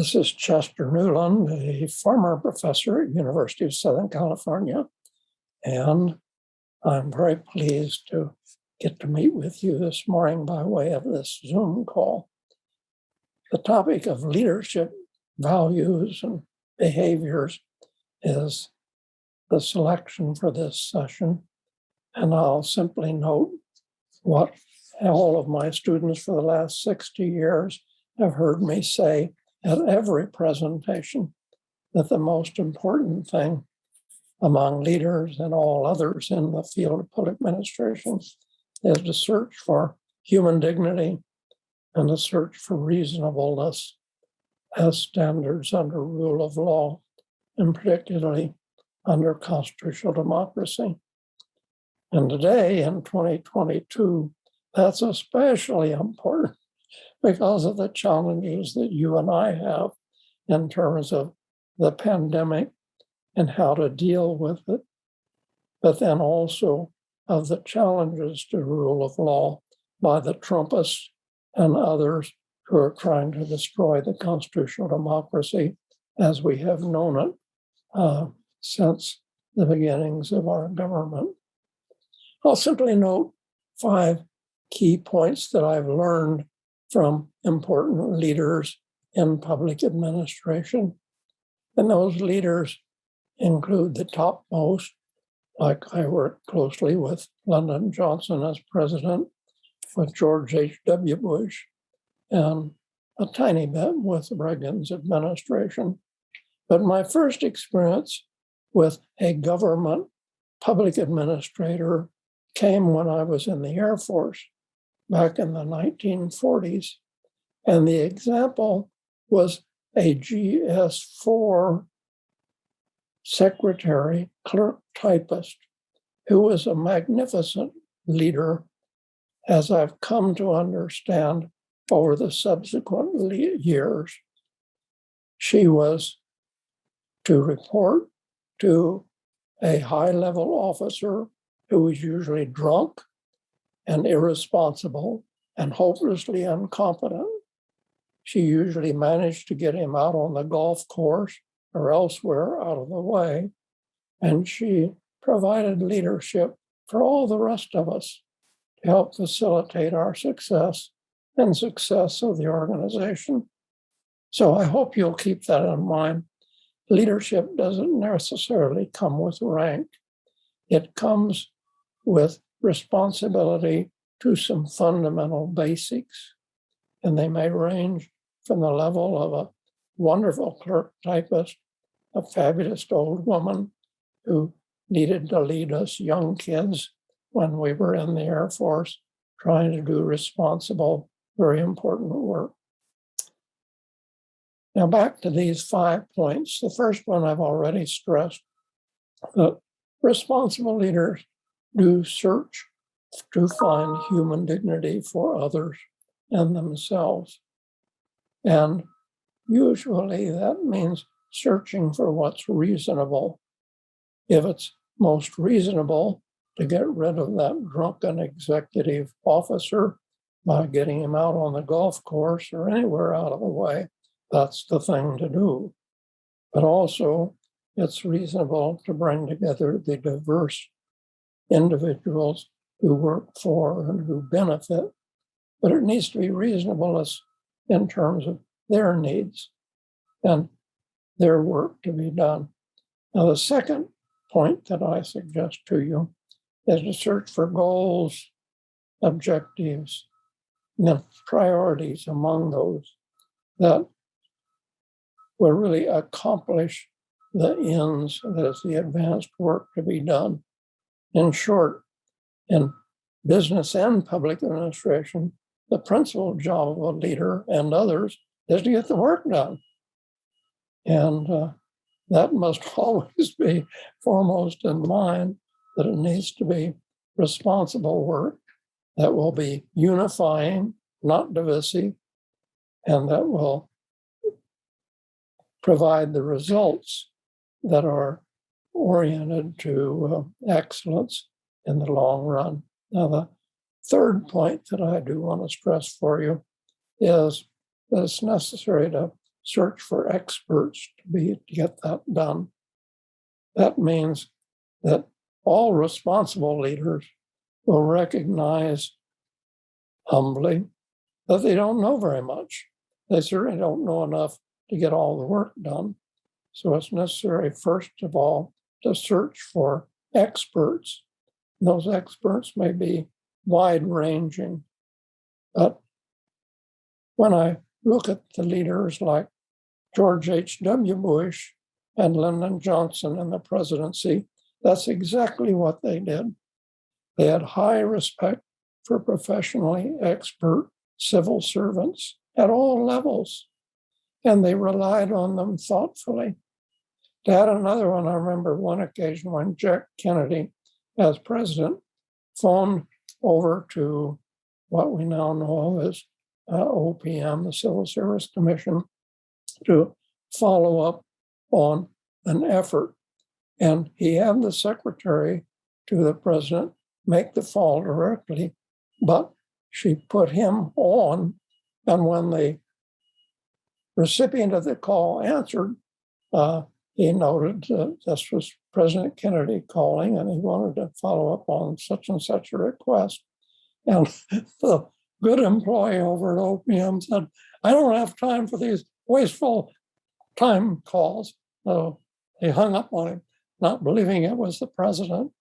This is Chester Newland, a former professor at University of Southern California, and I'm very pleased to get to meet with you this morning by way of this Zoom call. The topic of leadership values and behaviors is the selection for this session, and I'll simply note what all of my students for the last 60 years have heard me say at every presentation, that the most important thing among leaders and all others in the field of public administration is to search for human dignity and to search for reasonableness as standards under rule of law, and particularly under constitutional democracy. And today, in 2022, that's especially important because of the challenges that you and I have in terms of the pandemic and how to deal with it, but then also of the challenges to rule of law by the Trumpists and others who are trying to destroy the constitutional democracy as we have known it since the beginnings of our government. I'll simply note 5 key points that I've learned from important leaders in public administration. And those leaders include the topmost, like I worked closely with Lyndon Johnson as president, with George H.W. Bush, and a tiny bit with Reagan's administration. But my first experience with a government public administrator came when I was in the Air Force back in the 1940s. And the example was a GS4 secretary, clerk typist, who was a magnificent leader, as I've come to understand over the subsequent years. She was to report to a high-level officer who was usually drunk and irresponsible and hopelessly incompetent. She usually managed to get him out on the golf course or elsewhere out of the way, and she provided leadership for all the rest of us to help facilitate our success and success of the organization. So I hope you'll keep that in mind. Leadership doesn't necessarily come with rank. It comes with responsibility to some fundamental basics, and they may range from the level of a wonderful clerk typist, a fabulous old woman who needed to lead us young kids when we were in the Air Force trying to do responsible, very important work. Now back to these 5 points. The first one I've already stressed, that responsible leaders do search to find human dignity for others and themselves. And usually that means searching for what's reasonable. If it's most reasonable to get rid of that drunken executive officer by getting him out on the golf course or anywhere out of the way, that's the thing to do. But also, it's reasonable to bring together the diverse individuals who work for and who benefit, but it needs to be reasonableness in terms of their needs and their work to be done. Now, the second point that I suggest to you is to search for goals, objectives, and priorities among those that will really accomplish the ends, that is the advanced work to be done. In short, in business and public administration, the principal job of a leader and others is to get the work done. And that must always be foremost in mind, that it needs to be responsible work that will be unifying, not divisive, and that will provide the results that are oriented to excellence in the long run. Now, the third point that I do want to stress for you is that it's necessary to search for experts to get that done. That means that all responsible leaders will recognize humbly that they don't know very much. They certainly don't know enough to get all the work done. So it's necessary, first of all, to search for experts. Those experts may be wide-ranging. But when I look at the leaders like George H.W. Bush and Lyndon Johnson in the presidency, that's exactly what they did. They had high respect for professionally expert civil servants at all levels, and they relied on them thoughtfully. To add another one, I remember one occasion when Jack Kennedy, as president, phoned over to what we now know as OPM, the Civil Service Commission, to follow up on an effort. And he had the secretary to the president make the call directly, but she put him on. And when the recipient of the call answered, he noted this was President Kennedy calling, and he wanted to follow up on such and such a request. And the good employee over at OPM said, I don't have time for these wasteful time calls. So he hung up on him, not believing it was the president.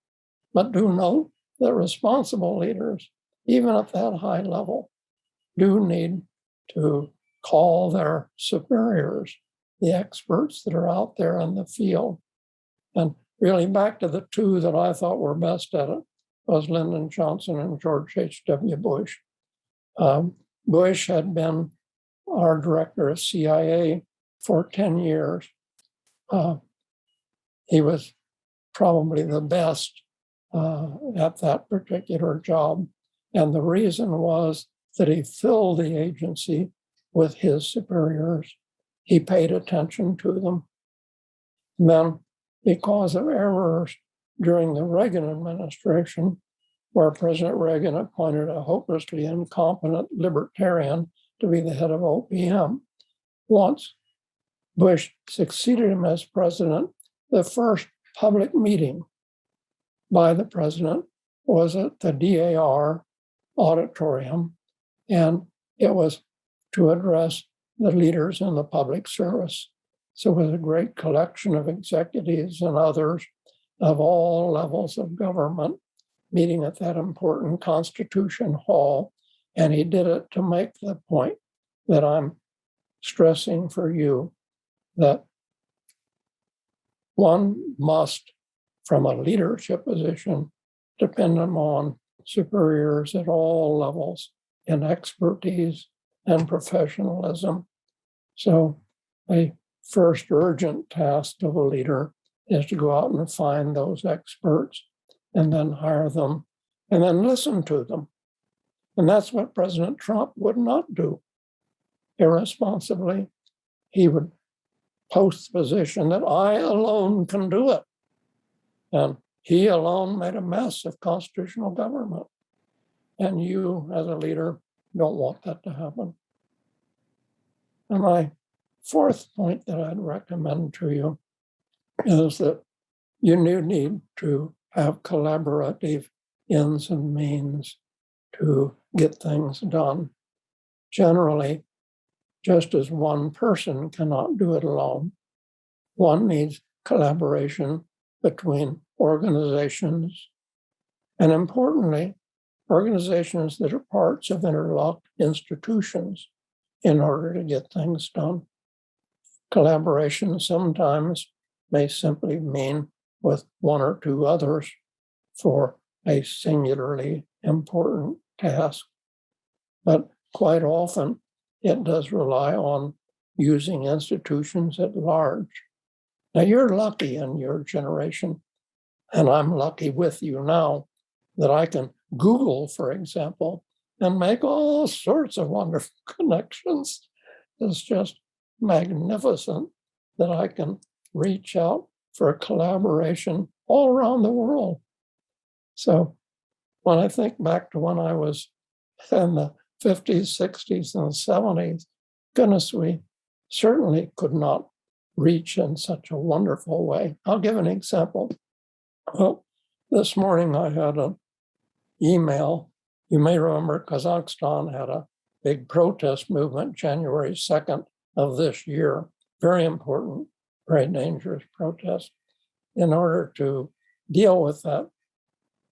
But do note that responsible leaders, even at that high level, do need to call their superiors, the experts that are out there in the field. And really back to the two that I thought were best at it was Lyndon Johnson and George H.W. Bush. Bush had been our director of CIA for 10 years. He was probably the best at that particular job. And the reason was that he filled the agency with his superiors. He paid attention to them. And then, because of errors during the Reagan administration, where President Reagan appointed a hopelessly incompetent libertarian to be the head of OPM, once Bush succeeded him as president, the first public meeting by the president was at the DAR auditorium, and it was to address the leaders in the public service. So it was a great collection of executives and others of all levels of government meeting at that important Constitution Hall. And he did it to make the point that I'm stressing for you, that one must, from a leadership position, depend on superiors at all levels in expertise and professionalism. So a first urgent task of a leader is to go out and find those experts and then hire them and then listen to them. And that's what President Trump would not do. Irresponsibly, he would post the position that I alone can do it. And he alone made a mess of constitutional government. And you, as a leader, don't want that to happen. And my fourth point that I'd recommend to you is that you need to have collaborative ends and means to get things done. Generally, just as one person cannot do it alone, one needs collaboration between organizations, and importantly, organizations that are parts of interlocked institutions in order to get things done. Collaboration sometimes may simply mean with one or two others for a singularly important task, but quite often it does rely on using institutions at large. Now, you're lucky in your generation, and I'm lucky with you now, that I can Google, for example, and make all sorts of wonderful connections. It's just magnificent that I can reach out for a collaboration all around the world. So when I think back to when I was in the 50s, 60s, and 70s, goodness, we certainly could not reach in such a wonderful way. I'll give an example. Well, this morning I had an email. You may remember Kazakhstan had a big protest movement January 2nd of this year. Very important, very dangerous protest. In order to deal with that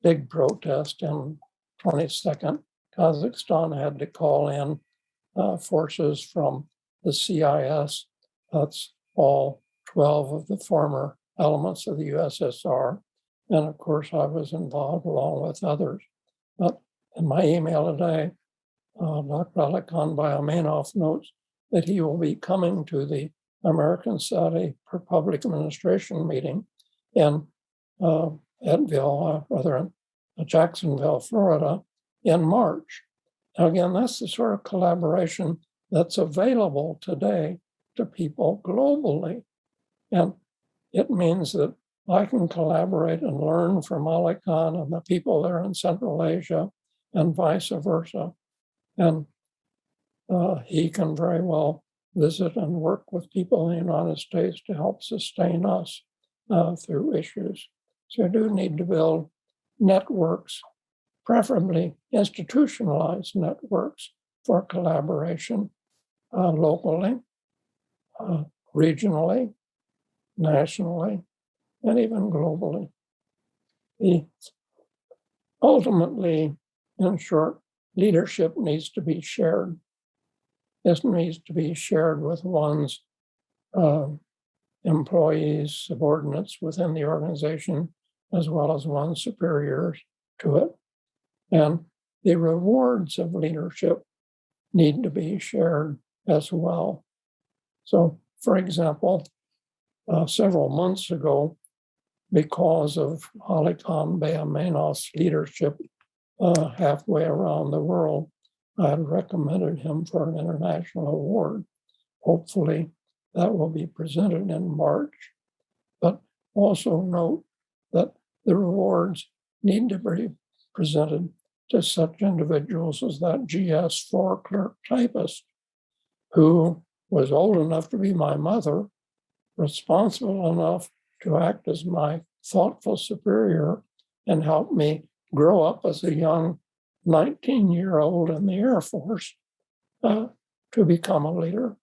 big protest in 22nd, Kazakhstan had to call in forces from the CIS. That's all 12 of the former elements of the USSR. And of course, I was involved along with others. But in my email today, Dr. Alekhan Biomenov notes that he will be coming to the American Society for Public Administration meeting in Jacksonville, Florida, in March. Now, again, that's the sort of collaboration that's available today to people globally. And it means that I can collaborate and learn from Alekhan and the people there in Central Asia and vice versa. And he can very well visit and work with people in the United States to help sustain us through issues. So you do need to build networks, preferably institutionalized networks for collaboration locally, regionally, nationally, and even globally. Ultimately, in short, leadership needs to be shared. This needs to be shared with one's employees, subordinates within the organization, as well as one's superiors to it. And the rewards of leadership need to be shared as well. So, for example, several months ago, because of Alekhan Biomenov's leadership halfway around the world, I had recommended him for an international award. Hopefully, that will be presented in March. But also note that the rewards need to be presented to such individuals as that GS4 clerk typist, who was old enough to be my mother, responsible enough to act as my thoughtful superior and help me grow up as a young 19-year-old in the Air Force to become a leader.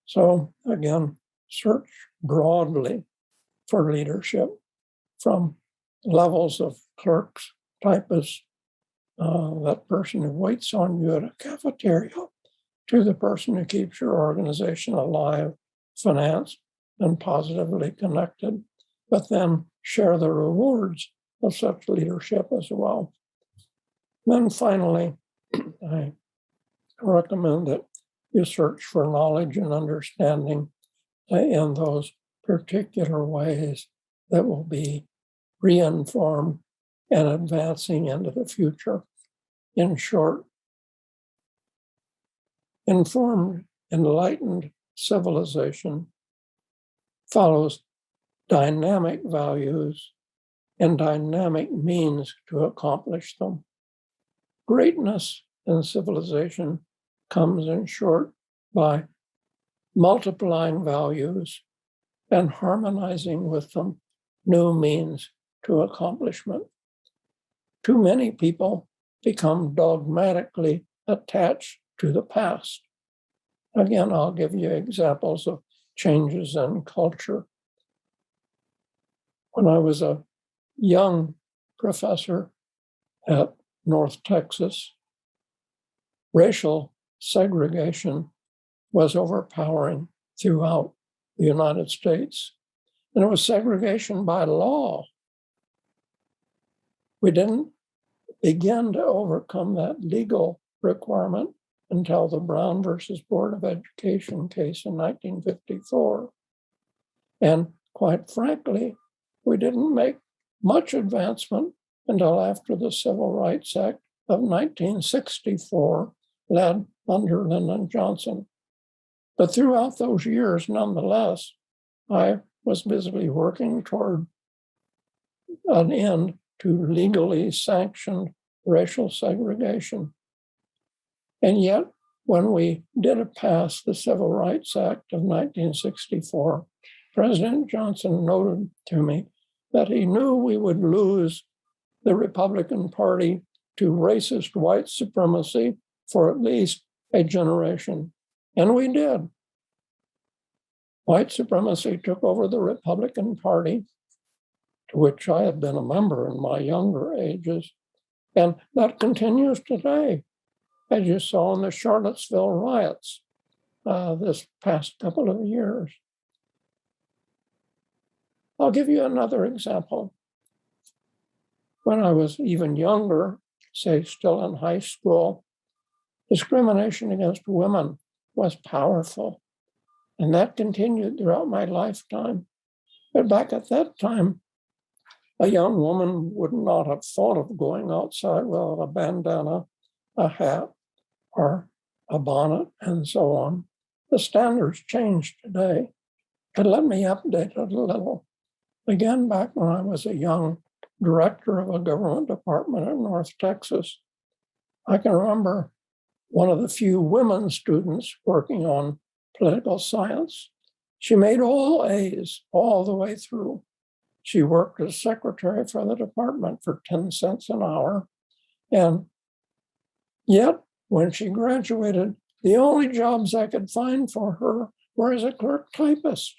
So again, search broadly for leadership from levels of clerks, typists, that person who waits on you at a cafeteria, to the person who keeps your organization alive, financed, and positively connected, but then share the rewards of such leadership as well. Then finally, I recommend that you search for knowledge and understanding in those particular ways that will be reinformed and advancing into the future. In short, informed, enlightened civilization follows dynamic values and dynamic means to accomplish them. Greatness in civilization comes, in short, by multiplying values and harmonizing with them new means to accomplishment. Too many people become dogmatically attached to the past. Again, I'll give you examples of changes in culture. When I was a young professor at North Texas, racial segregation was overpowering throughout the United States. And it was segregation by law. We didn't begin to overcome that legal requirement until the Brown versus Board of Education case in 1954. And quite frankly, we didn't make much advancement until after the Civil Rights Act of 1964, led under Lyndon Johnson. But throughout those years, nonetheless, I was busily working toward an end to legally sanctioned racial segregation. And yet, when we did pass the Civil Rights Act of 1964, President Johnson noted to me that he knew we would lose the Republican Party to racist white supremacy for at least a generation. And we did. White supremacy took over the Republican Party, to which I had been a member in my younger ages. And that continues today, as you saw in the Charlottesville riots this past couple of years. I'll give you another example. When I was even younger, say still in high school, discrimination against women was powerful. And that continued throughout my lifetime. But back at that time, a young woman would not have thought of going outside without a bandana, a hat, or a bonnet, and so on. The standards changed today. But let me update it a little. Again, back when I was a young director of a government department in North Texas, I can remember one of the few women students working on political science. She made all A's all the way through. She worked as secretary for the department for 10 cents an hour. And yet, when she graduated, the only jobs I could find for her were as a clerk typist.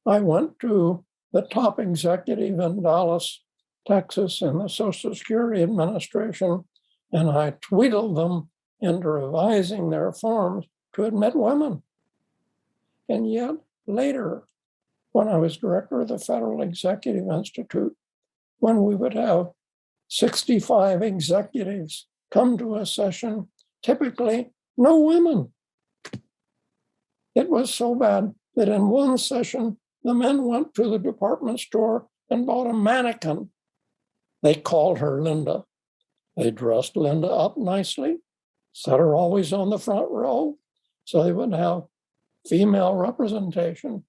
I went to the top executive in Dallas, Texas, in the Social Security Administration, and I tweedled them into revising their forms to admit women. And yet, later, when I was director of the Federal Executive Institute, when we would have 65 executives come to a session, typically no women. It was so bad that in one session, the men went to the department store and bought a mannequin. They called her Linda. They dressed Linda up nicely, set her always on the front row, so they would have female representation.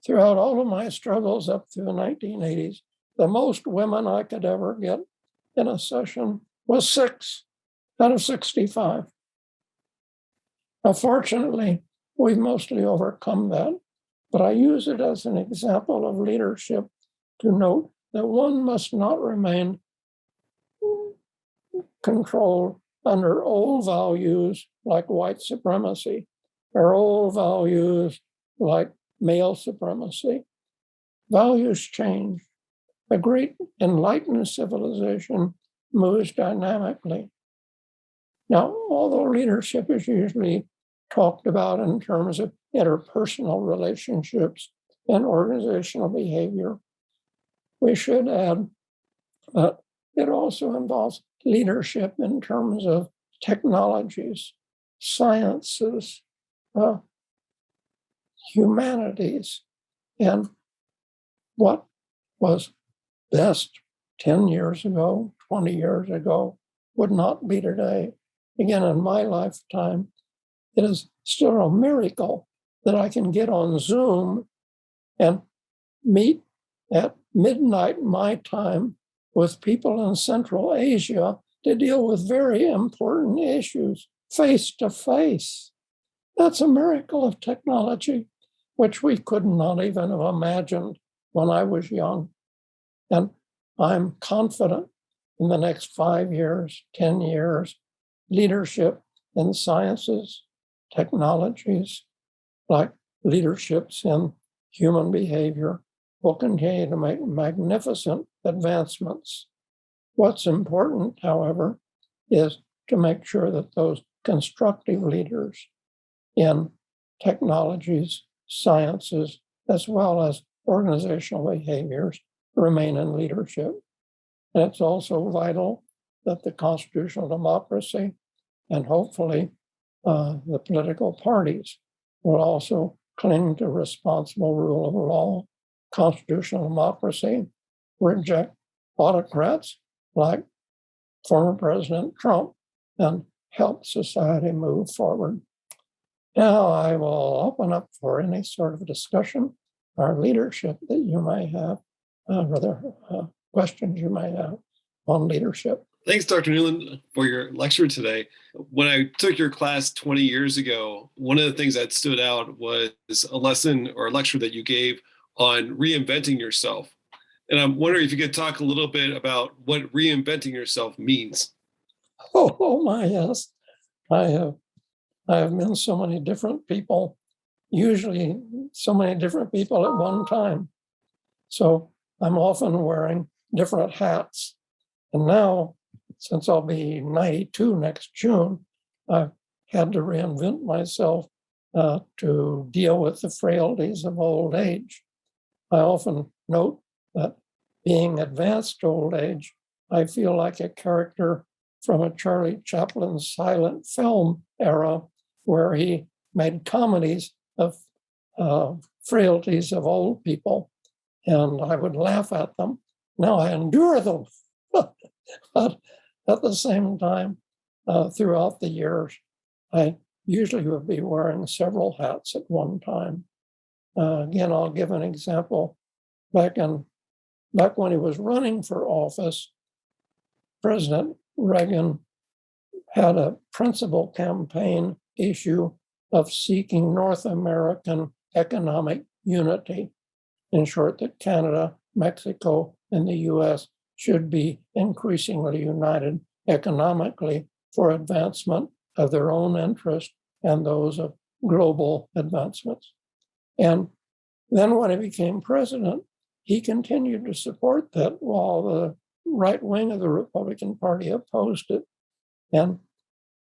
Throughout all of my struggles up through the 1980s, the most women I could ever get in a session was 6 out of 65. Now, fortunately, we've mostly overcome that, but I use it as an example of leadership to note that one must not remain controlled under old values like white supremacy or old values like male supremacy. Values change. A great enlightened civilization moves dynamically. Now, although leadership is usually talked about in terms of interpersonal relationships and organizational behavior, we should add that it also involves leadership in terms of technologies, sciences, humanities, and what was best 10 years ago, 20 years ago, would not be today. Again, in my lifetime, it is still a miracle that I can get on Zoom and meet at midnight my time with people in Central Asia to deal with very important issues face to face. That's a miracle of technology, which we could not even have imagined when I was young. And I'm confident in the next 5 years, 10 years, leadership in sciences, technologies, like leaderships in human behavior, will continue to make magnificent advancements. What's important, however, is to make sure that those constructive leaders in technologies, sciences, as well as organizational behaviors remain in leadership. And it's also vital that the constitutional democracy and hopefully the political parties will also cling to responsible rule of law, constitutional democracy, reject autocrats like former President Trump, and help society move forward. Now I will open up for any sort of discussion or leadership that you may have, questions you may have on leadership. Thanks, Dr. Newland, for your lecture today. When I took your class 20 years ago, one of the things that stood out was a lesson or a lecture that you gave on reinventing yourself. And I'm wondering if you could talk a little bit about what reinventing yourself means. Oh my, yes. I have I have been so many different people, usually so many different people at one time. So I'm often wearing different hats. And now, since I'll be 92 next June, I've had to reinvent myself to deal with the frailties of old age. I often note that being advanced old age, I feel like a character from a Charlie Chaplin silent film era where he made comedies of frailties of old people, and I would laugh at them. Now I endure them. But at the same time, throughout the years, I usually would be wearing several hats at one time. Again, I'll give an example. Back when he was running for office, President Reagan had a principal campaign issue of seeking North American economic unity. In short, that Canada, Mexico, and the US should be increasingly united economically for advancement of their own interest and those of global advancements. And then when he became president, he continued to support that while the right wing of the Republican Party opposed it. And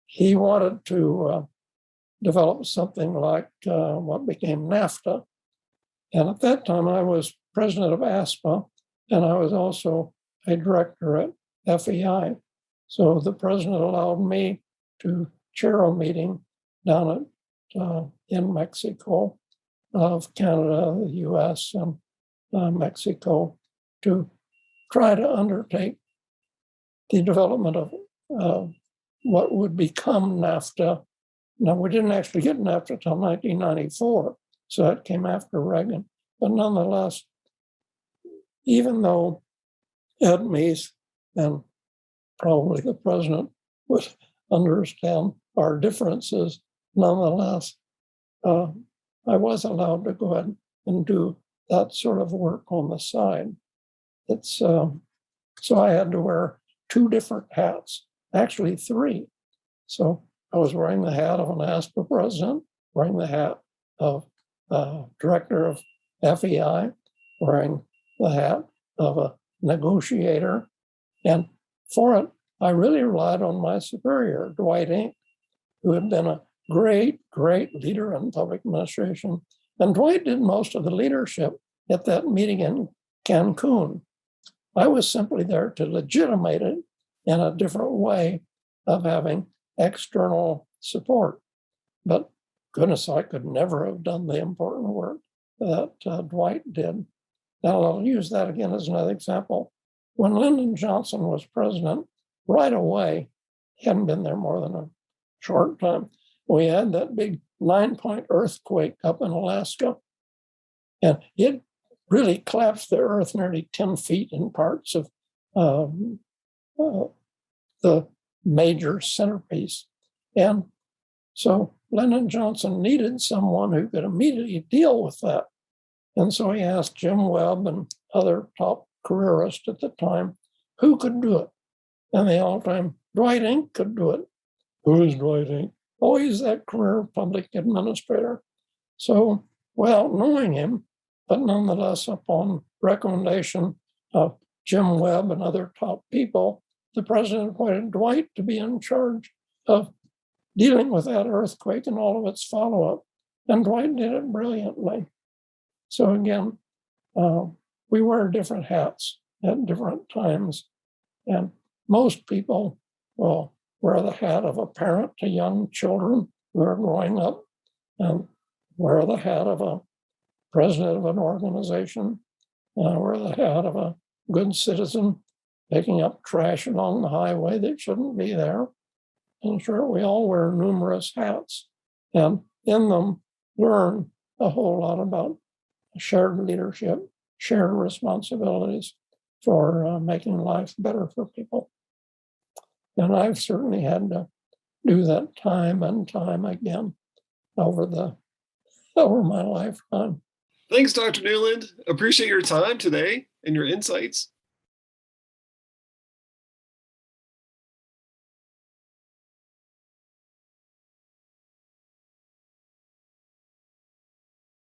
he wanted to develop something like what became NAFTA. And at that time, I was president of ASPA, and I was also a director at FEI. So the president allowed me to chair a meeting down at in Mexico of Canada, the US, and Mexico to try to undertake the development of what would become NAFTA. Now, we didn't actually get NAFTA until 1994, so that came after Reagan. But nonetheless, even though Ed Meese and probably the president would understand our differences, nonetheless, I was allowed to go ahead and do that sort of work on the side. It's so I had to wear two different hats, actually three. So I was wearing the hat of an ASPA president, wearing the hat of director of FEI, wearing the hat of a negotiator. And for it, I really relied on my superior, Dwight Ink, who had been a great, great leader in public administration. And Dwight did most of the leadership at that meeting in Cancun. I was simply there to legitimate it in a different way of having external support. But goodness, I could never have done the important work that Dwight did. Now, I'll use that again as another example. When Lyndon Johnson was president, right away, he hadn't been there more than a short time, we had that big 9-point earthquake up in Alaska. And it really collapsed the earth nearly 10 feet in parts of the major centerpiece. And so Lyndon Johnson needed someone who could immediately deal with that. And so he asked Jim Webb and other top careerists at the time who could do it. And they all time, Dwight Ink could do it. Who is Dwight Ink? Oh, he's that career public administrator. So without knowing him, but nonetheless, upon recommendation of Jim Webb and other top people, the president appointed Dwight to be in charge of dealing with that earthquake and all of its follow-up. And Dwight did it brilliantly. So again, we wear different hats at different times. And most people will wear the hat of a parent to young children who are growing up, and wear the hat of a president of an organization, wear the hat of a good citizen picking up trash along the highway that shouldn't be there. And sure, we all wear numerous hats, and in them learn a whole lot about shared leadership, shared responsibilities for making life better for people. And I've certainly had to do that time and time again over my lifetime. Thanks, Dr. Newland. Appreciate your time today and your insights.